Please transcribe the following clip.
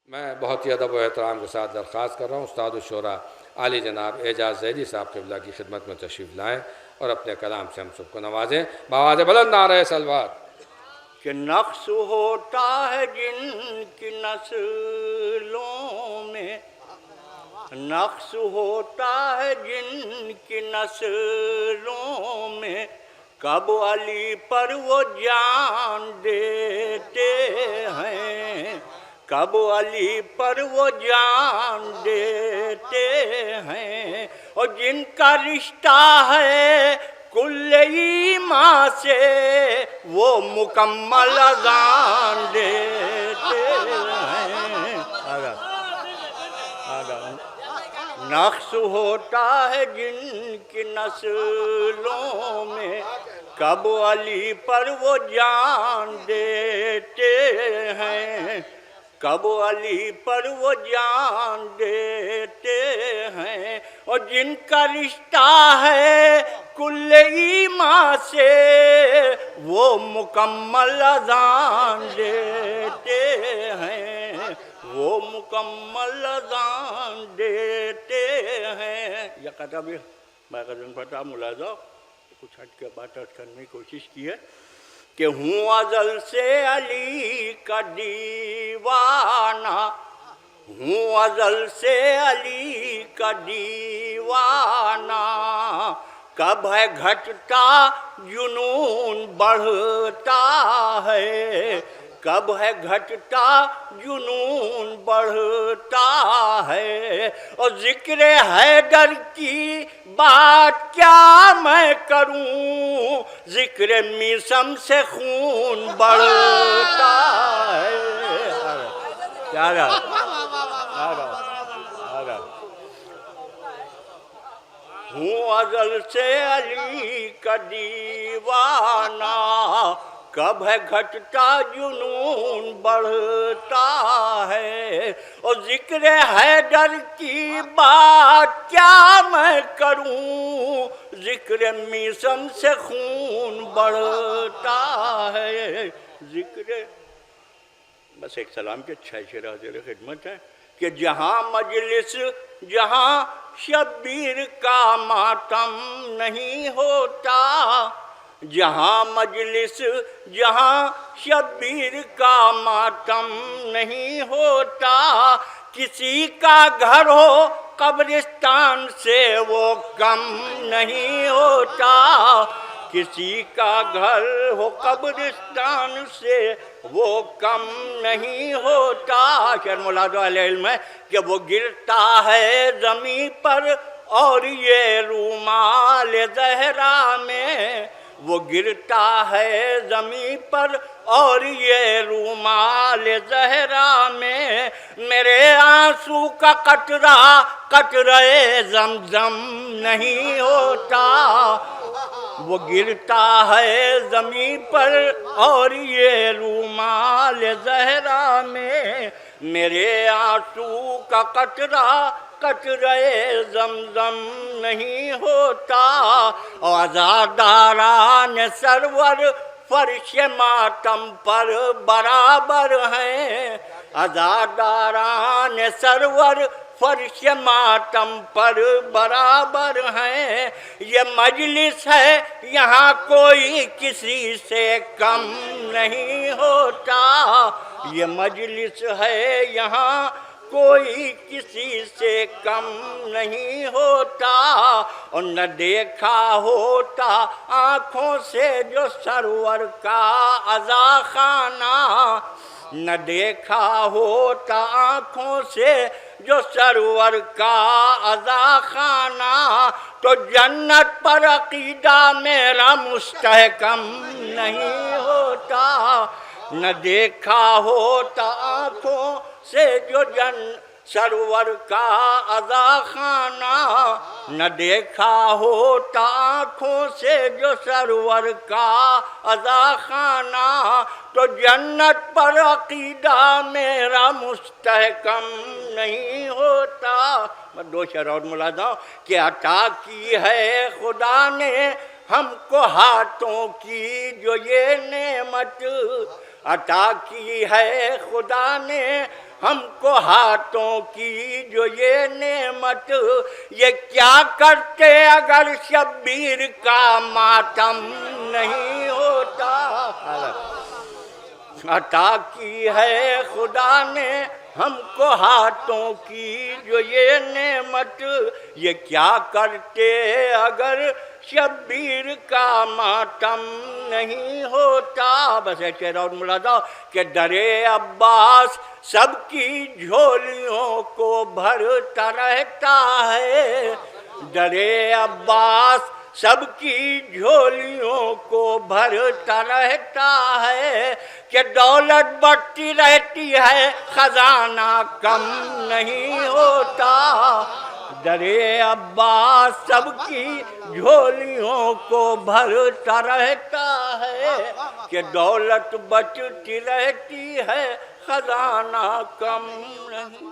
میں بہت ہی ادب و احترام کے ساتھ درخواست کر رہا ہوں استاد الشورا عالی جناب اعجاز ذیلی صاحب قبلہ کی خدمت میں تشریف لائیں اور اپنے کلام سے ہم سب کو نوازیں بآواز بلند نعرہ صلوات۔ کہ نقص ہوتا ہے جن کی نسلوں میں، نقص ہوتا ہے جن کی نسلوں میں، کب علی پر وہ جان دیتے ہیں، کب علی پر وہ جان دیتے ہیں، اور جن کا رشتہ ہے کل ایمان سے وہ مکمل اذان دیتے ہیں۔ نقص ہوتا ہے جن کی نسلوں میں، کب علی پر وہ جان دیتے ہیں، کب علی پر وہ جان دیتے ہیں، اور جن کا رشتہ ہے کل ایمان سے وہ مکمل اذان دیتے ہیں، وہ مکمل اذان دیتے ہیں۔ یہ قطع بھی باقاعدہ پڑھتا ملاحظہ کچھ ہٹ کے بات کرنے کی کوشش کی ہے کہ ہوں ازل سے علی کا دیوانہ، ہوں ازل سے علی کا دیوانہ، کب ہے گھٹتا جنون بڑھتا ہے، کب ہے گھٹتا جنون بڑھتا ہے، اور ذکر حیدر کی بات کیا میں کروں، ذکر میثم سے خون بڑھتا ہے۔ کیا رہا ہوں ازل سے علی کا دیوانہ، کب ہے گھٹتا جنون بڑھتا ہے، اور ذکر حیدر کی بات کیا میں کروں، ذکر میثم سے خون بڑھتا ہے، ذکر بس ایک سلام کے 6 شعر حاضر خدمت ہے کہ جہاں مجلس جہاں شبیر کا ماتم نہیں ہوتا، جہاں مجلس جہاں شبیر کا ماتم نہیں ہوتا، کسی کا گھر ہو قبرستان سے وہ کم نہیں ہوتا، کسی کا گھر ہو قبرستان سے وہ کم نہیں ہوتا۔ شعر ملازہ علیہ علم ہے کہ وہ گرتا ہے زمین پر اور یہ رومال زہرا میں، وہ گرتا ہے زمین پر اور یہ رومال زہرا میں، میرے آنسو کا قطرہ قطرہ زمزم نہیں ہوتا، وہ گرتا ہے زمین پر اور یہ رومال زہرا میں، میرے آنسو کا قطرہ قطرہ زمزم نہیں ہوتا، عزاداران سرور فرش ماتم پر برابر ہیں، عزاداران سرور فرش ماتم پر برابر ہیں، یہ مجلس ہے یہاں کوئی کسی سے کم نہیں ہوتا، یہ مجلس ہے یہاں کوئی کسی سے کم نہیں ہوتا، اور نہ دیکھا ہوتا آنکھوں سے جو سرور کا عزا خانہ، نہ دیکھا ہوتا آنکھوں سے جو سرور کا عزا خانہ، تو جنت پر عقیدہ میرا مستحکم نہیں ہوتا، نہ دیکھا ہوتا آنکھوں سے جو سرور کا عزا خانہ، نہ دیکھا ہوتا آنکھوں سے جو سرور کا عزا خانہ، تو جنت پر عقیدہ میرا مستحکم نہیں ہوتا۔ میں 2 شعر اور ملاحظہ کہ عطا کی ہے خدا نے ہم کو ہاتھوں کی جو یہ نعمت، عطا کی ہے خدا نے ہم کو ہاتھوں کی جو یہ نعمت، یہ کیا کرتے اگر شبیر کا ماتم نہیں ہوتا۔ عطا کی ہے خدا نے ہم کو ہاتھوں کی جو یہ نعمت، یہ کیا کرتے اگر شبیر کا ماتم نہیں ہوتا۔ بس ایک شعر اور ملاحظہ کہ در عباس سب کی جھولیوں کو بھرتا رہتا ہے، در عباس سب کی جھولیوں کو بھرتا رہتا ہے، کہ دولت بڑھتی رہتی ہے خزانہ کم نہیں ہوتا۔ در عباس سب کی جھولیوں کو بھرتا رہتا ہے، کہ دولت بچتی رہتی ہے خزانہ کم نہیں۔